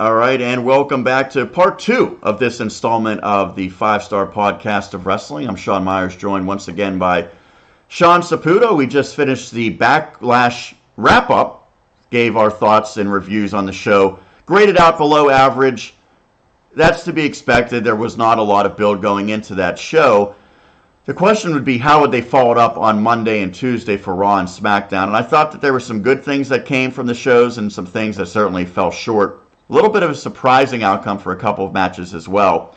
All right, and welcome back to part two of this installment of the 5-Star Podcast of Wrestling. I'm Sean Meyers, joined once again by Sean Saputo. We just finished the Backlash wrap-up, gave our thoughts and reviews on the show, graded out below average. That's to be expected. There was not a lot of build going into that show. The question would be, how would they follow it up on Monday and Tuesday for Raw and Smackdown? And I thought that there were some good things that came from the shows and some things that certainly fell short. A little bit of a surprising outcome for a couple of matches as well.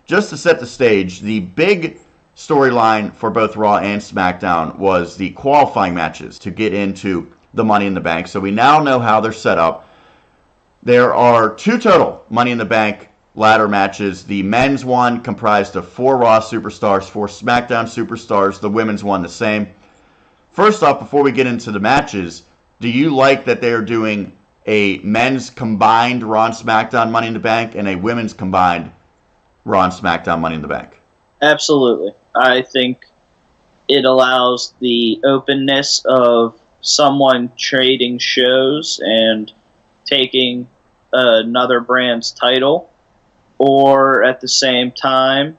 Just to set the stage, the big storyline for both Raw and SmackDown was the qualifying matches to get into the Money in the Bank. So we now know how they're set up. There are two total Money in the Bank ladder matches. The men's one comprised of 4 Raw superstars, 4 SmackDown superstars. The women's one the same. First off, before we get into the matches, do you like that they are doing a men's combined Raw and SmackDown Money in the Bank and a women's combined Raw and SmackDown Money in the Bank? Absolutely. I think it allows the openness of someone trading shows and taking another brand's title, or at the same time,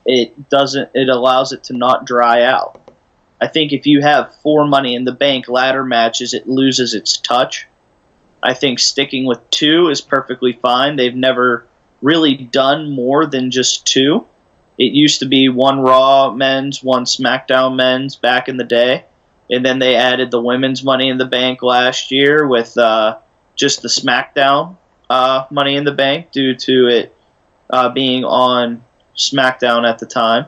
it allows it to not dry out. I think if you have 4 Money in the Bank ladder matches, it loses its touch. I think sticking with 2 is perfectly fine. They've never really done more than just 2. It used to be 1 Raw men's, 1 SmackDown men's back in the day. And then they added the women's Money in the Bank last year with just the SmackDown Money in the Bank due to it being on SmackDown at the time.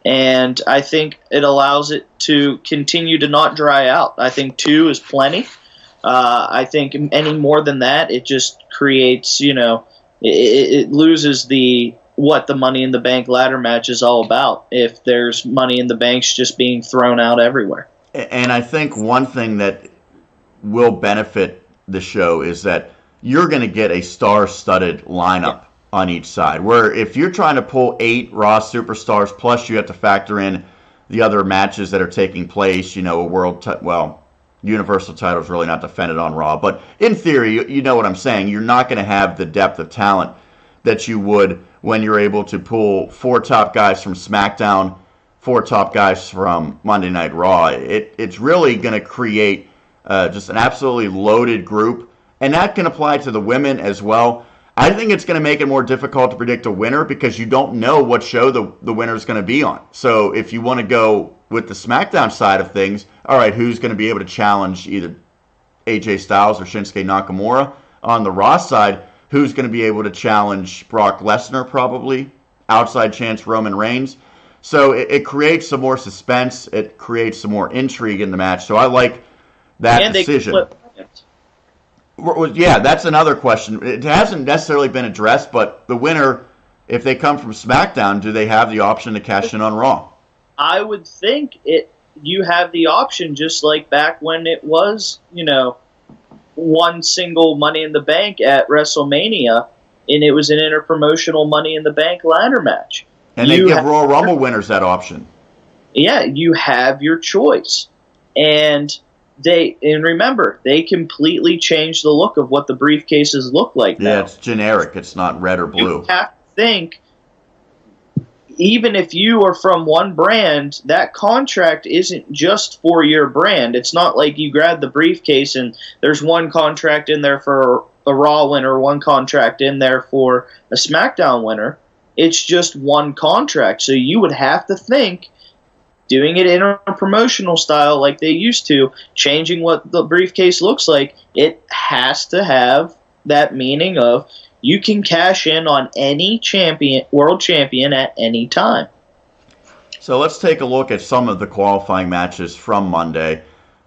And I think it allows it to continue to not dry out. I think 2 is plenty. I think any more than that, it just creates, it loses what the Money in the Bank ladder match is all about if there's Money in the Banks just being thrown out everywhere. And I think one thing that will benefit the show is that you're going to get a star-studded lineup on each side, where if you're trying to pull 8 Raw superstars, plus you have to factor in the other matches that are taking place, Universal title is really not defended on Raw. But in theory, you know what I'm saying. You're not going to have the depth of talent that you would when you're able to pull 4 top guys from SmackDown, 4 top guys from Monday Night Raw. It's really going to create just an absolutely loaded group. And that can apply to the women as well. I think it's going to make it more difficult to predict a winner because you don't know what show the winner is going to be on. So if you want to go with the SmackDown side of things, all right, who's going to be able to challenge either AJ Styles or Shinsuke Nakamura? On the Raw side, who's going to be able to challenge Brock Lesnar probably? Outside chance Roman Reigns. So it creates some more suspense. It creates some more intrigue in the match. So I like that decision. Yeah, that's another question. It hasn't necessarily been addressed, but the winner, if they come from SmackDown, do they have the option to cash in on Raw? I would think you have the option, just like back when it was, one single Money in the Bank at WrestleMania, and it was an interpromotional Money in the Bank ladder match. And they give Royal Rumble winners that option. Yeah, you have your choice. And remember, they completely changed the look of what the briefcases look like now. Yeah, it's generic. It's not red or blue. You have to think, even if you are from one brand, that contract isn't just for your brand. It's not like you grab the briefcase and there's one contract in there for a Raw winner, one contract in there for a SmackDown winner. It's just one contract. So you would have to think, doing it in a promotional style like they used to, changing what the briefcase looks like, it has to have that meaning of you can cash in on any world champion at any time. So let's take a look at some of the qualifying matches from Monday.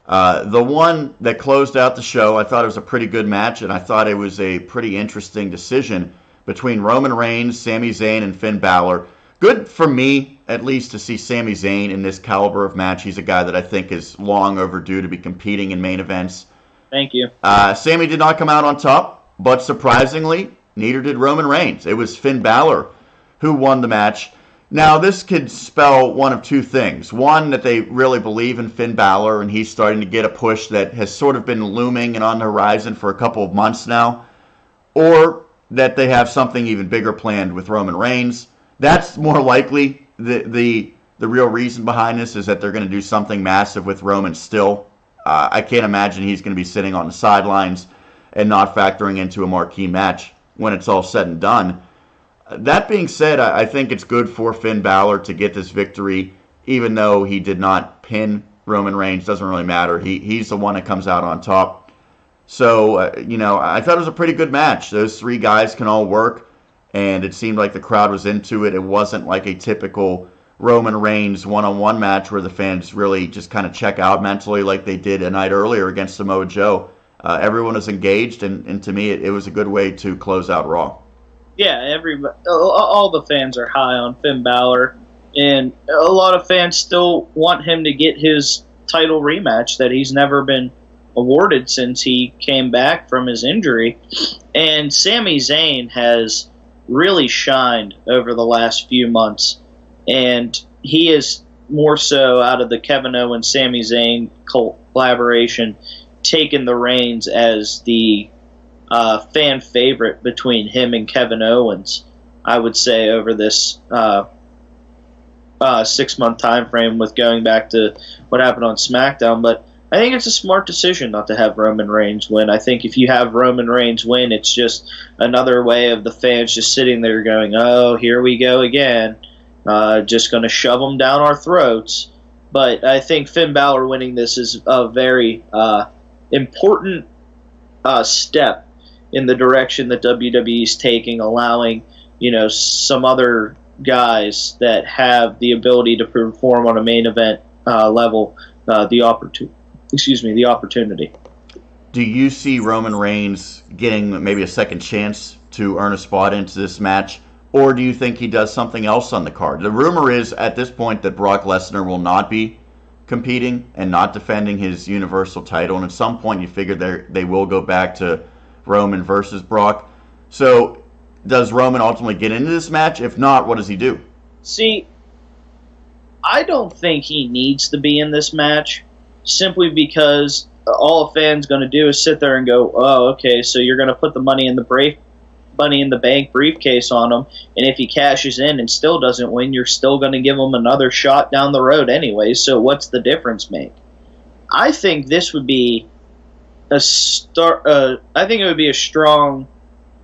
The one that closed out the show, I thought it was a pretty good match, and I thought it was a pretty interesting decision between Roman Reigns, Sami Zayn, and Finn Balor. Good for me, at least, to see Sami Zayn in this caliber of match. He's a guy that I think is long overdue to be competing in main events. Thank you. Sami did not come out on top, but surprisingly, neither did Roman Reigns. It was Finn Balor who won the match. Now, this could spell one of two things. One, that they really believe in Finn Balor, and he's starting to get a push that has sort of been looming and on the horizon for a couple of months now. or that they have something even bigger planned with Roman Reigns. That's more likely. The real reason behind this is that they're going to do something massive with Roman still. I can't imagine he's going to be sitting on the sidelines and not factoring into a marquee match when it's all said and done. That being said, I think it's good for Finn Balor to get this victory, even though he did not pin Roman Reigns. Doesn't really matter. He's the one that comes out on top. So, I thought it was a pretty good match. Those three guys can all work, and it seemed like the crowd was into it. It wasn't like a typical Roman Reigns one-on-one match where the fans really just kind of check out mentally like they did a night earlier against Samoa Joe. Everyone was engaged, and to me, it was a good way to close out Raw. Yeah, all the fans are high on Finn Balor, and a lot of fans still want him to get his title rematch that he's never been awarded since he came back from his injury. And Sami Zayn has really shined over the last few months, and he is more so out of the Kevin Owens Sami Zayn collaboration taken the reins as the fan favorite between him and Kevin Owens, I would say, over this 6-month time frame with going back to what happened on SmackDown. But I think it's a smart decision not to have Roman Reigns win. I think if you have Roman Reigns win, it's just another way of the fans just sitting there going, oh, here we go again, just going to shove them down our throats. But I think Finn Balor winning this is a very important step in the direction that WWE is taking, allowing some other guys that have the ability to perform on a main event level the opportunity. Do you see Roman Reigns getting maybe a second chance to earn a spot into this match, or do you think he does something else on the card? The rumor is at this point that Brock Lesnar will not be competing and not defending his Universal title, and at some point you figure they will go back to Roman versus Brock. So does Roman ultimately get into this match? If not, what does he do? See, I don't think he needs to be in this match, simply because all a fan's going to do is sit there and go, oh, okay, so you're going to put the Money in the Bank briefcase on him, and if he cashes in and still doesn't win, you're still going to give him another shot down the road anyway, so what's the difference make? I think this would be I think it would be a strong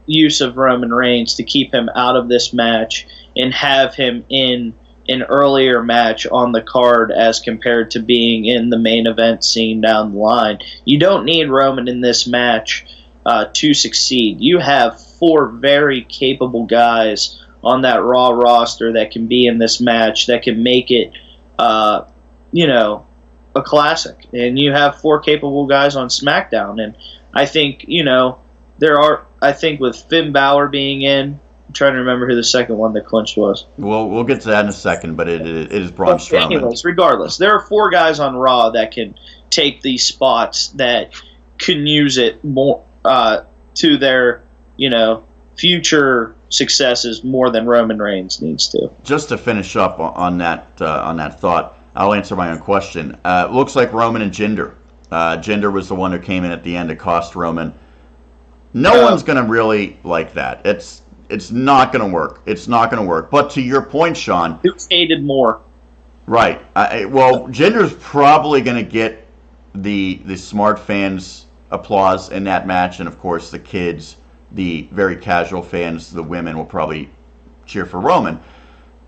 use of Roman Reigns to keep him out of this match and have him in an earlier match on the card as compared to being in the main event scene down the line. You don't need Roman in this match to succeed. You have 4 very capable guys on that Raw roster that can be in this match, that can make it, a classic. And you have 4 capable guys on SmackDown. And I think, I think with Finn Balor being in, I'm trying to remember who the second one that clinched was. We'll get to that in a second, but it is Braun Strowman. Anyways, regardless, there are 4 guys on Raw that can take these spots, that can use it more to their, future successes more than Roman Reigns needs to. Just to finish up on that thought, I'll answer my own question. Looks like Roman and Jinder. Jinder was the one who came in at the end to cost Roman. No one's going to really like that. It's not going to work. It's not going to work. But to your point, Sean, who's hated more? Right. Jinder's probably going to get the smart fans' applause in that match, and of course the kids, the very casual fans, the women will probably cheer for Roman.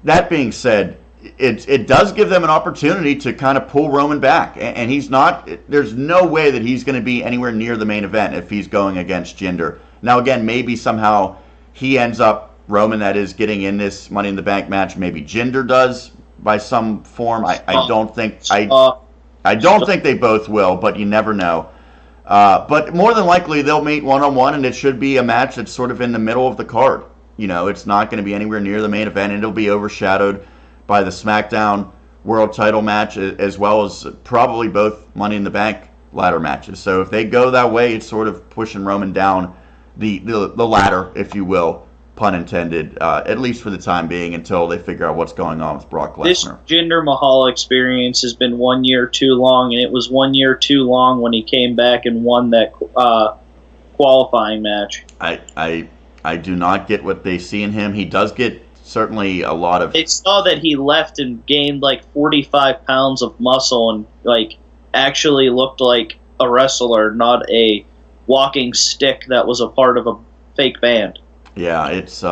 That being said, it does give them an opportunity to kind of pull Roman back, and he's not. There's no way that he's going to be anywhere near the main event if he's going against Jinder. Now again, maybe somehow he ends up, Roman that is, getting in this Money in the Bank match. Maybe Jinder does by some form. I don't think they both will, but you never know. But more than likely they'll meet one-on-one, and it should be a match that's sort of in the middle of the card. It's not going to be anywhere near the main event, and it'll be overshadowed by the SmackDown World Title match, as well as probably both Money in the Bank ladder matches. So if they go that way, it's sort of pushing Roman down the ladder, if you will, pun intended, at least for the time being, until they figure out what's going on with Brock Lesnar. This Jinder Mahal experience has been 1 year too long, and it was 1 year too long when he came back and won that qualifying match. I do not get what they see in him. He does get certainly a lot of... They saw that he left and gained like 45 pounds of muscle and like actually looked like a wrestler, not a walking stick that was a part of a fake band. Yeah, it's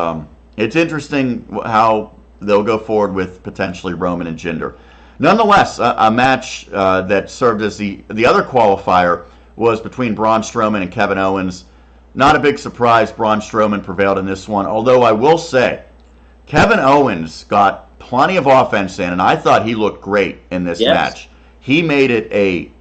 interesting how they'll go forward with potentially Roman and Jinder. Nonetheless, a match that served as the other qualifier was between Braun Strowman and Kevin Owens. Not a big surprise, Braun Strowman prevailed in this one, although I will say Kevin Owens got plenty of offense in, and I thought he looked great in this match. He made it a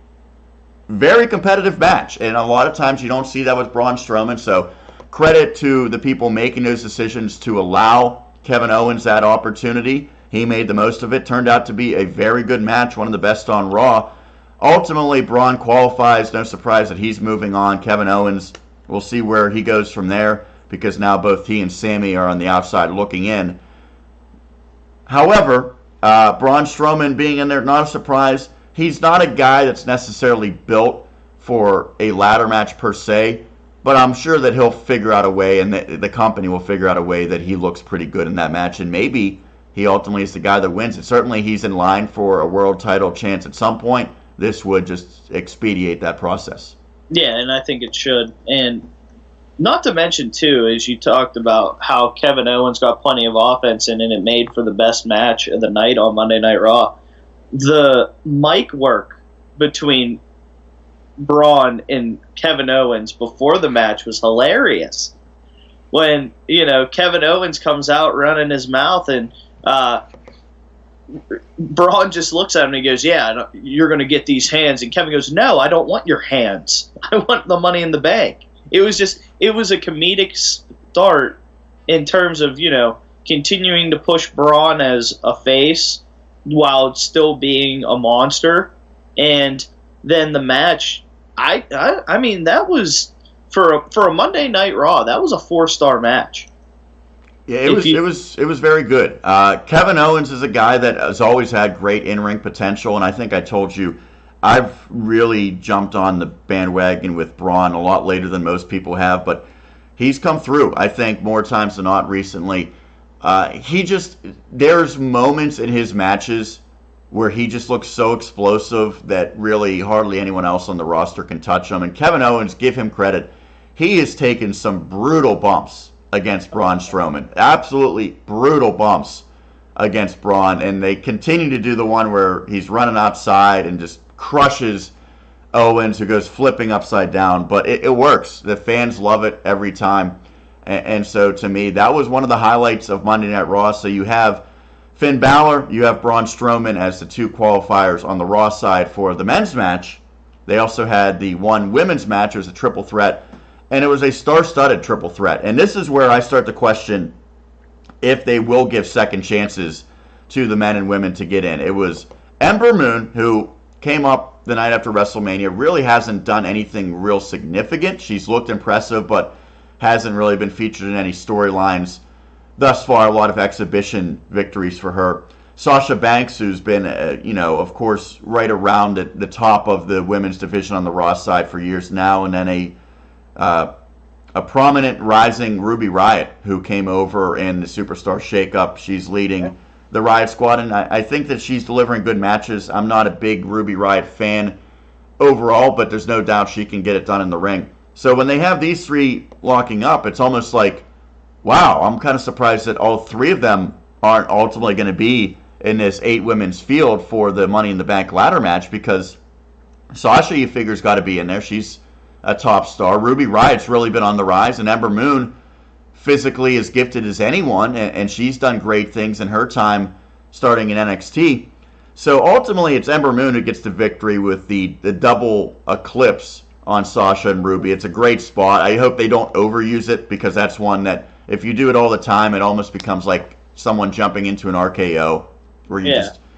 very competitive match, and a lot of times you don't see that with Braun Strowman, so credit to the people making those decisions to allow Kevin Owens that opportunity. He made the most of it. Turned out to be a very good match, one of the best on Raw. Ultimately, Braun qualifies. No surprise that he's moving on. Kevin Owens, we'll see where he goes from there, because now both he and Sami are on the outside looking in. However, Braun Strowman being in there, not a surprise. He's not a guy that's necessarily built for a ladder match per se, but I'm sure that he'll figure out a way, and the company will figure out a way that he looks pretty good in that match, and maybe he ultimately is the guy that wins it. Certainly he's in line for a world title chance at some point. This would just expedite that process. Yeah, and I think it should. And not to mention, too, as you talked about how Kevin Owens got plenty of offense in and it made for the best match of the night on Monday Night Raw. The mic work between Braun and Kevin Owens before the match was hilarious. When, Kevin Owens comes out running his mouth and Braun just looks at him and he goes, "Yeah, you're going to get these hands." And Kevin goes, "No, I don't want your hands. I want the Money in the Bank." It was a comedic start in terms of, continuing to push Braun as a face while still being a monster. And then the match, I mean, that was, for a Monday Night Raw, that was a 4-star match. Yeah, it was very good. Kevin Owens is a guy that has always had great in-ring potential, and I think I told you I've really jumped on the bandwagon with Braun a lot later than most people have, but he's come through, I think, more times than not recently. There's moments in his matches where he just looks so explosive that really hardly anyone else on the roster can touch him. And Kevin Owens, give him credit, he has taken some brutal bumps against Braun Strowman. Absolutely brutal bumps against Braun, and they continue to do the one where he's running outside and just crushes Owens, who goes flipping upside down. But it works. The fans love it every time. And so to me, that was one of the highlights of Monday Night Raw. So you have Finn Balor, you have Braun Strowman as the two qualifiers on the Raw side for the men's match. They also had the one women's match. It was a triple threat, and it was a star-studded triple threat. And this is where I start to question if they will give second chances to the men and women to get in. It was Ember Moon, who came up the night after WrestleMania, really hasn't done anything real significant. She's looked impressive, but hasn't really been featured in any storylines thus far. A lot of exhibition victories for her. Sasha Banks, who's been, of course, right around at the top of the women's division on the Raw side for years now, and then a prominent rising Ruby Riott, who came over in the Superstar Shakeup. She's leading the Riott Squad, and I think that she's delivering good matches. I'm not a big Ruby Riott fan overall, but there's no doubt she can get it done in the ring. So when they have these three locking up, it's almost like, wow, I'm kind of surprised that all three of them aren't ultimately going to be in this 8 women's field for the Money in the Bank ladder match, because Sasha, you figure's got to be in there. She's a top star. Ruby Riott's really been on the rise, and Ember Moon, physically as gifted as anyone, and she's done great things in her time starting in NXT. So ultimately, it's Ember Moon who gets the victory with the double eclipse on Sasha and Ruby. It's a great spot. I hope they don't overuse it, because that's one that if you do it all the time, it almost becomes like someone jumping into an RKO, where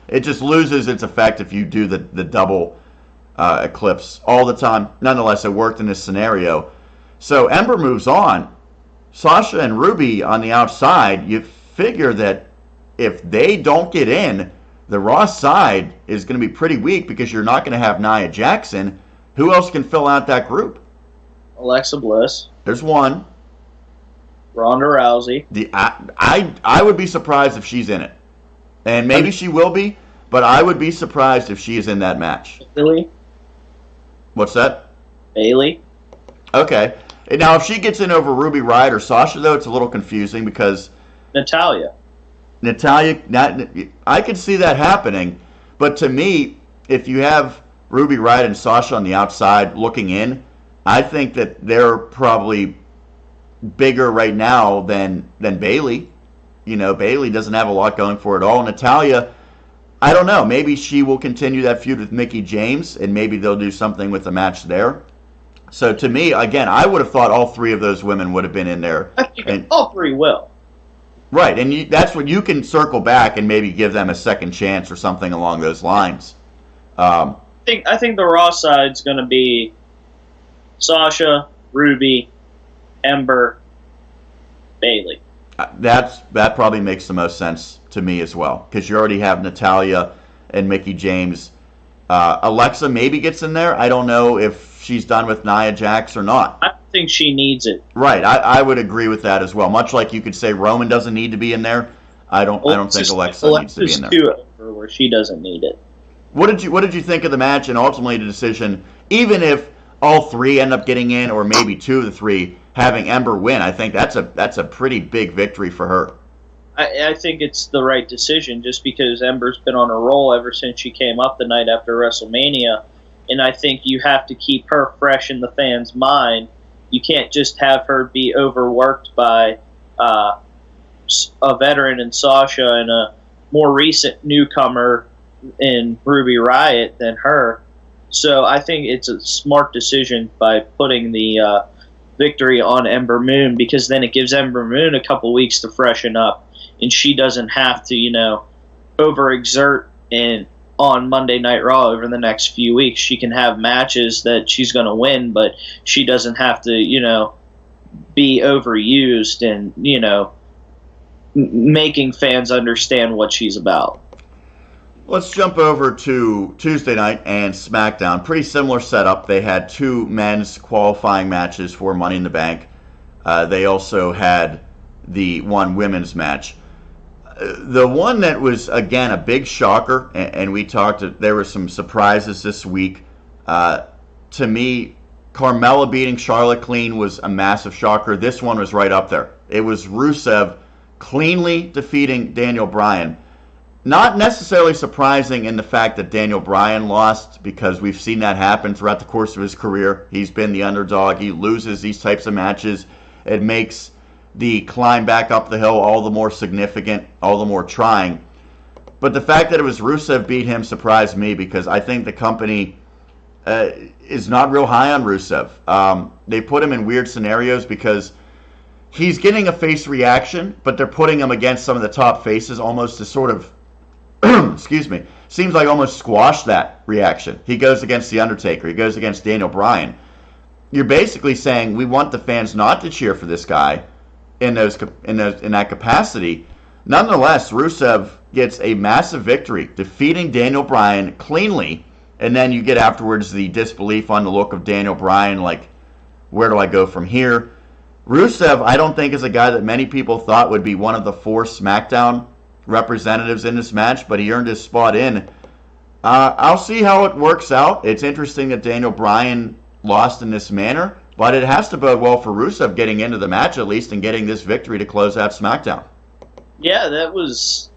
it just loses its effect if you do the double eclipse all the time. Nonetheless, it worked in this scenario. So Ember moves on. Sasha and Ruby on the outside, you figure that if they don't get in, the Raw side is going to be pretty weak, because you're not going to have Nia Jackson. Who else can fill out that group? Alexa Bliss. There's one. Ronda Rousey. I would be surprised if she's in it. And maybe she will be, but I would be surprised if she is in that match. Bayley. What's that? Bayley. Okay. And now, if she gets in over Ruby Riott or Sasha, though, it's a little confusing because... Natalya, I could see that happening. But to me, if you have Ruby Riott and Sasha on the outside looking in, I think that they're probably bigger right now than Bayley. You know, Bayley doesn't have a lot going for it all. Natalya, I don't know. Maybe she will continue that feud with Mickie James, and maybe they'll do something with the match there. So to me, again, I would have thought all three of those women would have been in there. I think all three will. Right, and that's what you can circle back and maybe give them a second chance or something along those lines. I think the Raw side's going to be Sasha, Ruby, Ember, Bayley. That probably makes the most sense to me as well, because you already have Natalya and Mickie James. Alexa maybe gets in there. I don't know if she's done with Nia Jax or not. I think she needs it. Right, I would agree with that as well. Much like you could say Roman doesn't need to be in there, I don't think Alexa needs to be in there. Too over where she doesn't need it. What did you think of the match and ultimately the decision? Even if all three end up getting in, or maybe two of the three having Ember win, I think that's a pretty big victory for her. I think it's the right decision, just because Ember's been on a roll ever since she came up the night after WrestleMania, and I think you have to keep her fresh in the fans' mind. You can't just have her be overworked by a veteran in Sasha and a more recent newcomer in Ruby Riott than her. So I think it's a smart decision by putting the victory on Ember Moon, because then it gives Ember Moon a couple weeks to freshen up, and she doesn't have to, overexert on Monday Night Raw over the next few weeks. She can have matches that she's going to win, but she doesn't have to, be overused and, making fans understand what she's about. Let's jump over to Tuesday night and SmackDown. Pretty similar setup. They had two men's qualifying matches for Money in the Bank. They also had the one women's match. The one that was, again, a big shocker, and we talked, there were some surprises this week. To me, Carmella beating Charlotte clean was a massive shocker. This one was right up there. It was Rusev cleanly defeating Daniel Bryan. Not necessarily surprising in the fact that Daniel Bryan lost, because we've seen that happen throughout the course of his career. He's been the underdog. He loses these types of matches. It makes the climb back up the hill all the more significant, all the more trying. But the fact that it was Rusev beat him surprised me, because I think the company is not real high on Rusev. They put him in weird scenarios because he's getting a face reaction, but they're putting him against some of the top faces almost to sort of excuse me, seems like almost squash that reaction. He goes against The Undertaker. He goes against Daniel Bryan. You're basically saying we want the fans not to cheer for this guy in that capacity. Nonetheless, Rusev gets a massive victory, defeating Daniel Bryan cleanly, and then you get afterwards the disbelief on the look of Daniel Bryan, like, where do I go from here? Rusev, I don't think, is a guy that many people thought would be one of the 4 SmackDown representatives in this match, but he earned his spot in. I'll see how it works out. It's interesting that Daniel Bryan lost in this manner, but it has to bode well for Rusev getting into the match at least and getting this victory to close out SmackDown. Yeah, that was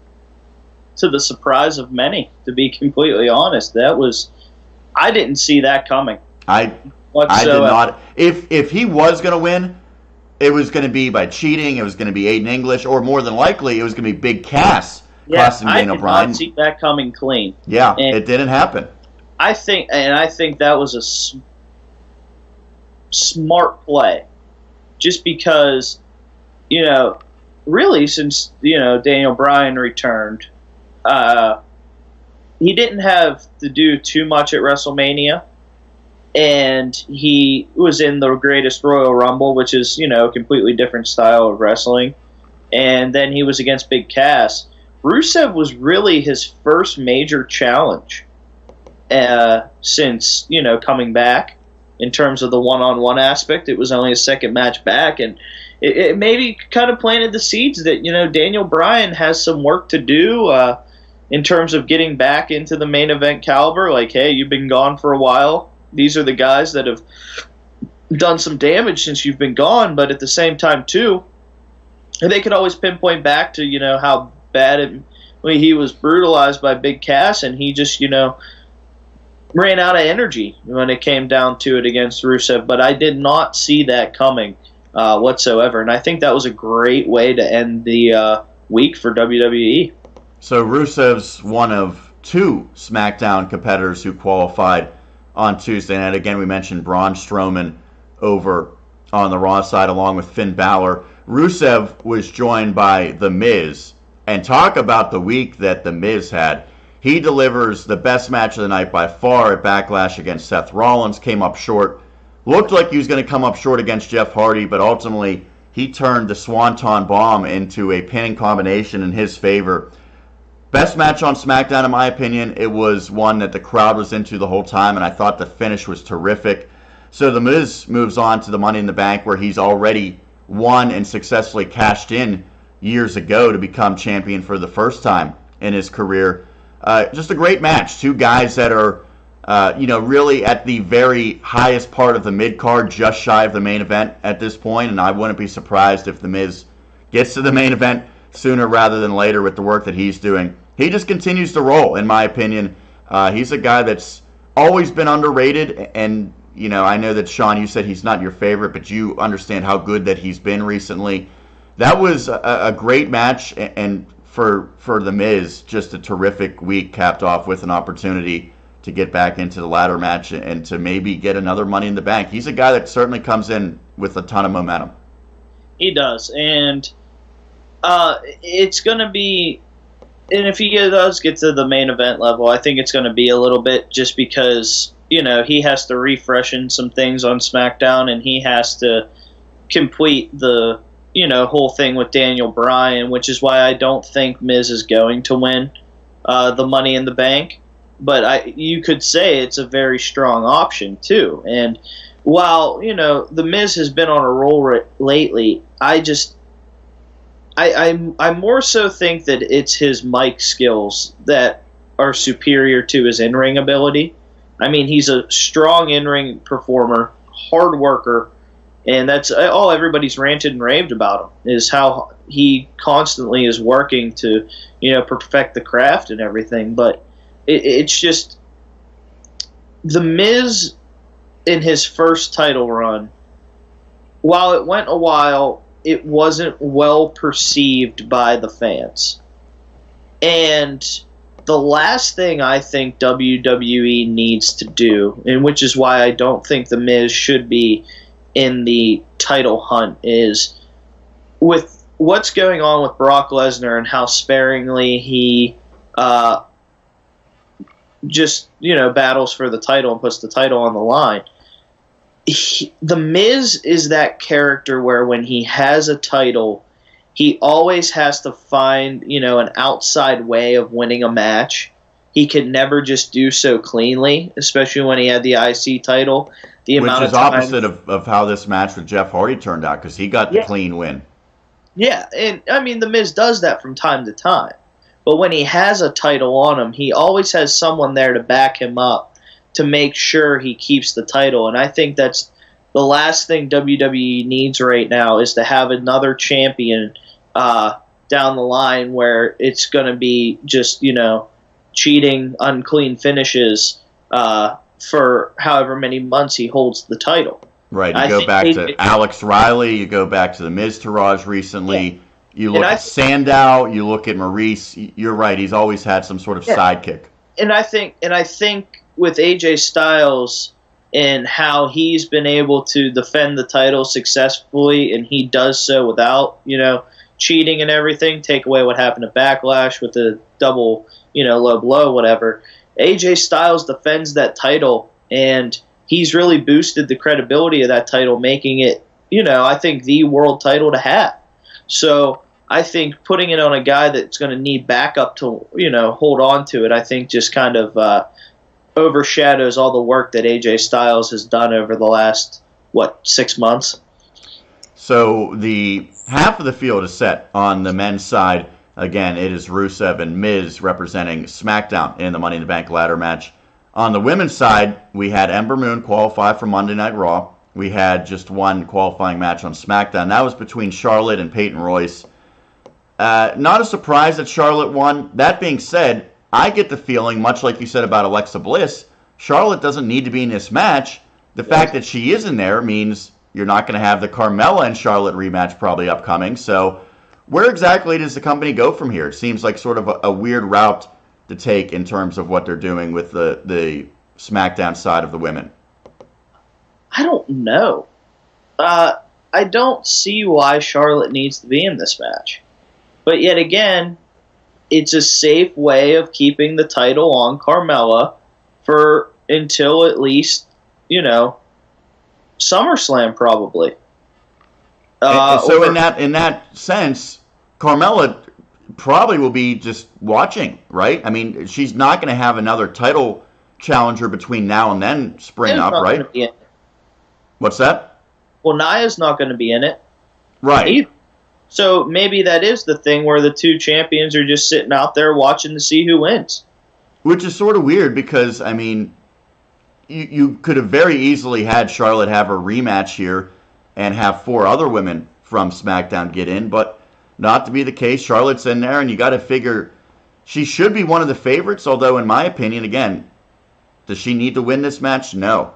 to the surprise of many, to be completely honest. I didn't see that coming. I did not. If he was going to win, it was going to be by cheating. It was going to be Aiden English, or more than likely, it was going to be Big Cass costing Daniel Bryan. I did not see that coming clean. Yeah, and it didn't happen. I think that was a smart play, just because, really since Daniel Bryan returned, he didn't have to do too much at WrestleMania. And he was in the Greatest Royal Rumble, which is, a completely different style of wrestling. And then he was against Big Cass. Rusev was really his first major challenge since, coming back. in terms of the one-on-one aspect. It was only a second match back, and it maybe kind of planted the seeds that, Daniel Bryan has some work to do in terms of getting back into the main event caliber. Like, hey, you've been gone for a while. These are the guys that have done some damage since you've been gone, but at the same time, too, they could always pinpoint back to, how bad he was brutalized by Big Cass, and he just, ran out of energy when it came down to it against Rusev. But I did not see that coming whatsoever, and I think that was a great way to end the week for WWE. So Rusev's one of 2 SmackDown competitors who qualified on Tuesday night. Again, we mentioned Braun Strowman over on the Raw side along with Finn Balor. Rusev was joined by The Miz, and talk about the week that The Miz had. He delivers the best match of the night by far at Backlash against Seth Rollins, came up short. Looked like he was going to come up short against Jeff Hardy, but ultimately he turned the Swanton Bomb into a pinning combination in his favor. Best match on SmackDown, in my opinion. It was one that the crowd was into the whole time, and I thought the finish was terrific. So The Miz moves on to the Money in the Bank, where he's already won and successfully cashed in years ago to become champion for the first time in his career. Just a great match. 2 guys that are, really at the very highest part of the mid-card, just shy of the main event at this point, and I wouldn't be surprised if The Miz gets to the main event sooner rather than later with the work that he's doing. He just continues to roll, in my opinion. He's a guy that's always been underrated, and I know that, Sean, you said he's not your favorite, but you understand how good that he's been recently. That was a great match, and for The Miz, just a terrific week capped off with an opportunity to get back into the ladder match and to maybe get another Money in the Bank. He's a guy that certainly comes in with a ton of momentum. He does, and it's going to be, and if he does get to the main event level, I think it's going to be a little bit just because, he has to refreshen some things on SmackDown, and he has to complete the, whole thing with Daniel Bryan, which is why I don't think Miz is going to win the Money in the Bank. But you could say it's a very strong option, too. And while, the Miz has been on a roll lately, I more so think that it's his mic skills that are superior to his in-ring ability. I mean, he's a strong in-ring performer, hard worker, and that's all everybody's ranted and raved about him, is how he constantly is working to, perfect the craft and everything. But it's just The Miz in his first title run, while it went a while, it wasn't well perceived by the fans. And the last thing I think WWE needs to do, and which is why I don't think The Miz should be in the title hunt, is with what's going on with Brock Lesnar and how sparingly he just, battles for the title and puts the title on the line. The Miz is that character where when he has a title, he always has to find, an outside way of winning a match. He can never just do so cleanly, especially when he had the IC title. Which is opposite of how this match with Jeff Hardy turned out, because he got the clean win. Yeah, and I mean, The Miz does that from time to time. But when he has a title on him, he always has someone there to back him up to make sure he keeps the title. And I think that's the last thing WWE needs right now, is to have another champion down the line where it's going to be just, cheating, unclean finishes for however many months he holds the title. Right, you go back to Alex Riley, you go back to the Miz Taraj recently. Yeah. You look at Sandow, you look at Maurice. You're right. He's always had some sort of sidekick. And I think with AJ Styles and how he's been able to defend the title successfully, and he does so without, cheating and everything. Take away what happened at Backlash with the double, low blow, whatever. AJ Styles defends that title, and he's really boosted the credibility of that title, making it, I think the world title to have. So I think putting it on a guy that's going to need backup to, hold on to it, I think just kind of overshadows all the work that AJ Styles has done over the last, 6 months? So the half of the field is set on the men's side. Again, it is Rusev and Miz representing SmackDown in the Money in the Bank ladder match. On the women's side, we had Ember Moon qualify for Monday Night Raw. We had just one qualifying match on SmackDown. That was between Charlotte and Peyton Royce. Not a surprise that Charlotte won. That being said, I get the feeling, much like you said about Alexa Bliss, Charlotte doesn't need to be in this match. The fact that she is in there means you're not going to have the Carmella and Charlotte rematch probably upcoming. So where exactly does the company go from here? It seems like sort of a weird route to take in terms of what they're doing with the SmackDown side of the women. I don't know. I don't see why Charlotte needs to be in this match. But yet again, it's a safe way of keeping the title on Carmella for until at least, SummerSlam probably. So in that sense, Carmella probably will be just watching, right? I mean, she's not going to have another title challenger between now and then spring up, right? What's that? Well, Nia's not going to be in it. Right. Either. So maybe that is the thing where the two champions are just sitting out there watching to see who wins. Which is sort of weird because, I mean, you could have very easily had Charlotte have a rematch here and have 4 other women from SmackDown get in, but not to be the case. Charlotte's in there, and you got to figure she should be one of the favorites, although in my opinion, again, does she need to win this match? No.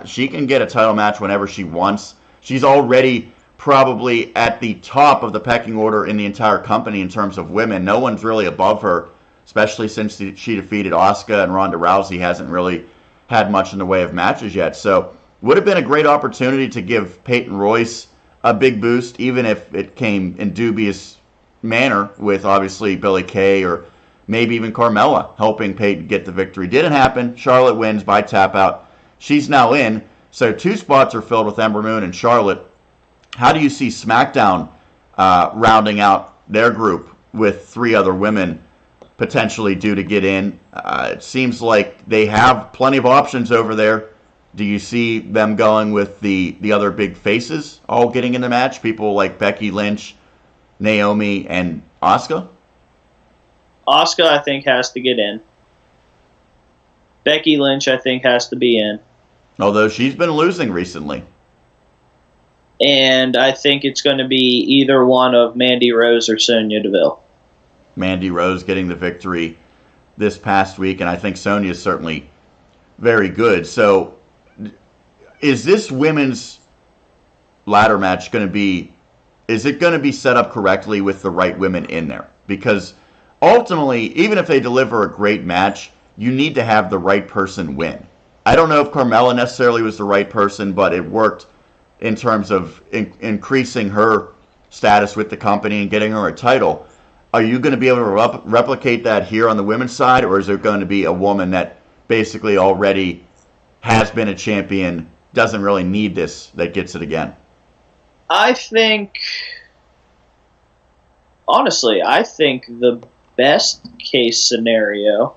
She can get a title match whenever she wants. She's already probably at the top of the pecking order in the entire company in terms of women. No one's really above her, especially since she defeated Asuka, and Ronda Rousey hasn't really had much in the way of matches yet. So would have been a great opportunity to give Peyton Royce a big boost, even if it came in dubious manner with obviously Billie Kay or maybe even Carmella helping Peyton get the victory. Didn't happen. Charlotte wins by tap out. She's now in. So 2 spots are filled with Ember Moon and Charlotte. How do you see SmackDown rounding out their group with 3 other women potentially due to get in? It seems like they have plenty of options over there. Do you see them going with the other big faces all getting in the match? People like Becky Lynch, Naomi, and Asuka? Asuka, I think, has to get in. Becky Lynch, I think, has to be in. Although she's been losing recently. And I think it's going to be either one of Mandy Rose or Sonya Deville. Mandy Rose getting the victory this past week, and I think Sonya is certainly very good. So is this women's ladder match going to be, is it going to be set up correctly with the right women in there? Because ultimately, even if they deliver a great match, you need to have the right person win. I don't know if Carmella necessarily was the right person, but it worked in terms of increasing her status with the company and getting her a title. Are you going to be able to replicate that here on the women's side, or is there going to be a woman that basically already has been a champion, doesn't really need this, that gets it again? I think the best case scenario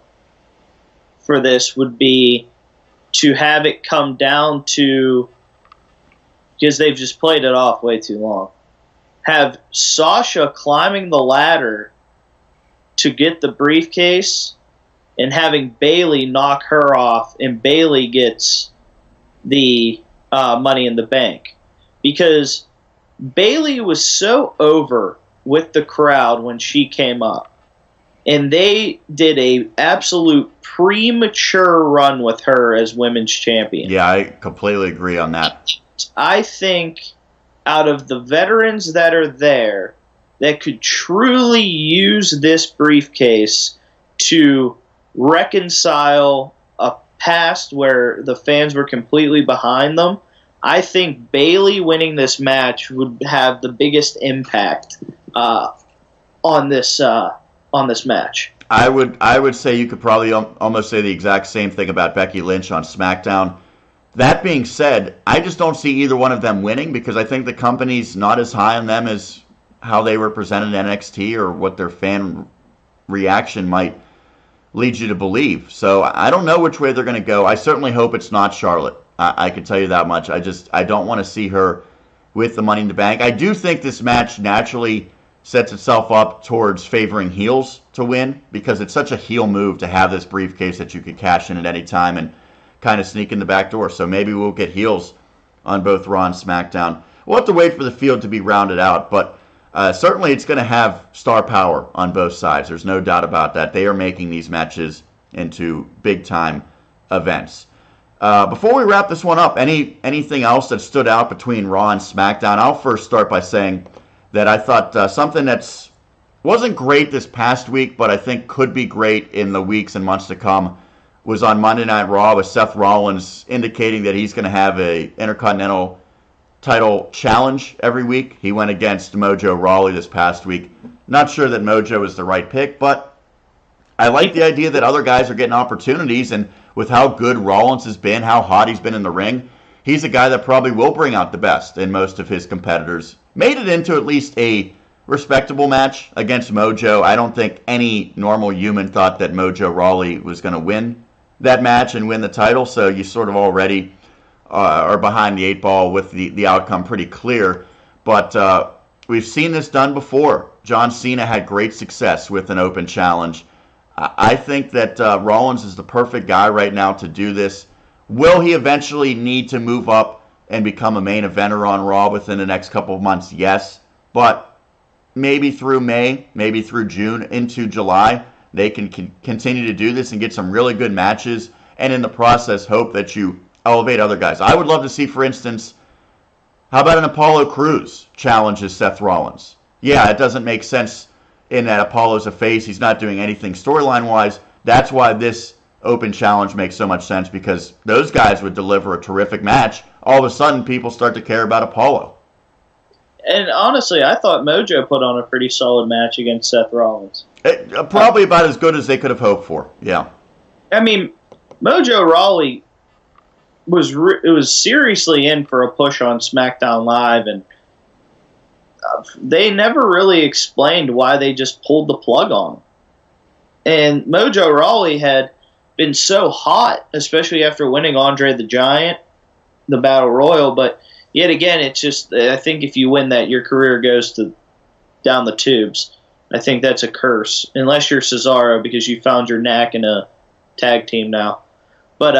for this would be to have it come down to, because they've just played it off way too long, have Sasha climbing the ladder to get the briefcase and having Bayley knock her off, and Bayley gets the Money in the Bank. Because Bayley was so over with the crowd when she came up, and they did a absolute premature run with her as women's champion. Yeah, I completely agree on that. I think out of the veterans that are there that could truly use this briefcase to reconcile a past where the fans were completely behind them, I think Bayley winning this match would have the biggest impact on this match. I would say you could probably almost say the exact same thing about Becky Lynch on SmackDown. That being said, I just don't see either one of them winning because I think the company's not as high on them as how they were presented in NXT or what their fan reaction might leads you to believe. So I don't know which way they're going to go. I certainly hope it's not Charlotte. I can tell you that much. I don't want to see her with the Money in the Bank. I do think this match naturally sets itself up towards favoring heels to win, because it's such a heel move to have this briefcase that you could cash in at any time and kind of sneak in the back door. So maybe we'll get heels on both Raw and SmackDown. We'll have to wait for the field to be rounded out, but certainly it's going to have star power on both sides. There's no doubt about that. They are making these matches into big-time events. Before we wrap this one up, anything else that stood out between Raw and SmackDown? I'll first start by saying that I thought something that's wasn't great this past week, but I think could be great in the weeks and months to come, was on Monday Night Raw with Seth Rollins indicating that he's going to have a Intercontinental title challenge every week. He went against Mojo Rawley this past week. Not sure that Mojo is the right pick, but I like the idea that other guys are getting opportunities, and with how good Rollins has been, how hot he's been in the ring, he's a guy that probably will bring out the best in most of his competitors. Made it into at least a respectable match against Mojo. I don't think any normal human thought that Mojo Rawley was going to win that match and win the title, so you sort of already are behind the eight ball with the outcome pretty clear. But we've seen this done before. John Cena had great success with an open challenge. I think that Rollins is the perfect guy right now to do this. Will he eventually need to move up and become a main eventer on Raw within the next couple of months? Yes. But maybe through May, maybe through June, into July, they can continue to do this and get some really good matches, and in the process hope that you elevate other guys. I would love to see, for instance, how about an Apollo Crews challenges Seth Rollins? Yeah, it doesn't make sense in that Apollo's a face. He's not doing anything storyline-wise. That's why this open challenge makes so much sense, because those guys would deliver a terrific match. All of a sudden, people start to care about Apollo. And honestly, I thought Mojo put on a pretty solid match against Seth Rollins. Probably about as good as they could have hoped for, yeah. I mean, Mojo Rawley was seriously in for a push on SmackDown Live, and they never really explained why they just pulled the plug on him. And Mojo Rawley had been so hot, especially after winning Andre the Giant, the Battle Royal, but yet again, it's just, I think if you win that, your career goes down the tubes. I think that's a curse, unless you're Cesaro, because you found your knack in a tag team now. But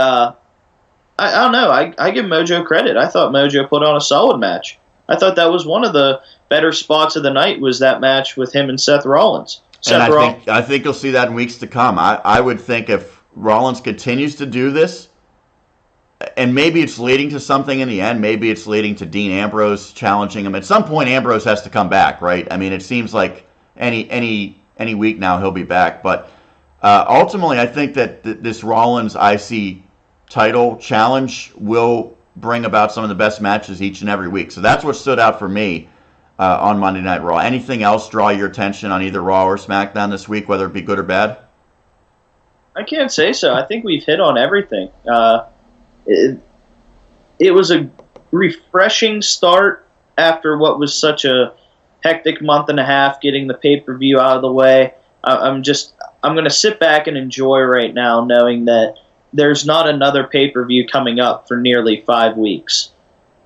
I don't know. I give Mojo credit. I thought Mojo put on a solid match. I thought that was one of the better spots of the night, was that match with him and Seth Rollins. I think you'll see that in weeks to come. I would think if Rollins continues to do this, and maybe it's leading to something in the end, maybe it's leading to Dean Ambrose challenging him. At some point, Ambrose has to come back, right? I mean, it seems like any week now he'll be back. But ultimately, I think that this Rollins IC title challenge will bring about some of the best matches each and every week. So that's what stood out for me on Monday Night Raw. Anything else draw your attention on either Raw or SmackDown this week, whether it be good or bad? I can't say so. I think we've hit on everything. It was a refreshing start after what was such a hectic month and a half, getting the pay-per-view out of the way. I'm going to sit back and enjoy right now, knowing that there's not another pay-per-view coming up for nearly 5 weeks.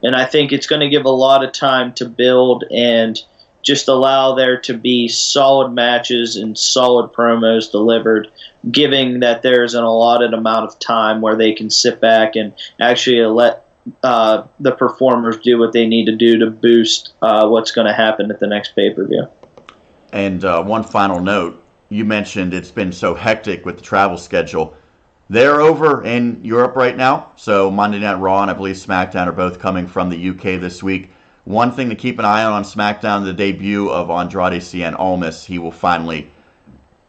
And I think it's going to give a lot of time to build and just allow there to be solid matches and solid promos delivered, giving that there's an allotted amount of time where they can sit back and actually let the performers do what they need to do to boost what's going to happen at the next pay-per-view. And one final note, you mentioned it's been so hectic with the travel schedule. They're over in Europe right now, so Monday Night Raw and I believe SmackDown are both coming from the UK this week. One thing to keep an eye on SmackDown, the debut of Andrade Cien Almas. He will finally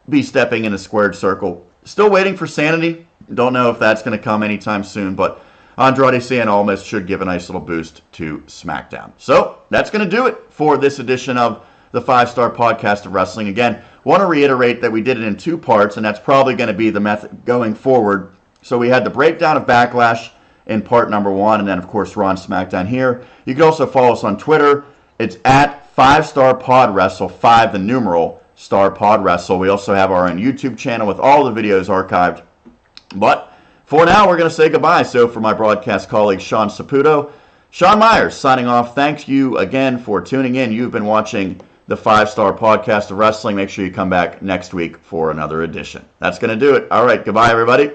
be stepping in a squared circle. Still waiting for Sanity. Don't know if that's going to come anytime soon, but Andrade Cien Almas should give a nice little boost to SmackDown. So that's going to do it for this edition of the 5-Star Podcast of Wrestling. Again, want to reiterate that we did it in 2 parts, and that's probably going to be the method going forward. So we had the breakdown of Backlash in part number 1, and then, of course, Raw and SmackDown here. You can also follow us on Twitter. It's at 5-Star Pod Wrestle, 5 the numeral, Star Pod Wrestle. We also have our own YouTube channel with all the videos archived. But for now, we're going to say goodbye. So for my broadcast colleague, Sean Saputo, Sean Meyers signing off. Thank you again for tuning in. You've been watching the 5-Star Podcast of Wrestling. Make sure you come back next week for another edition. That's going to do it. All right, goodbye, everybody.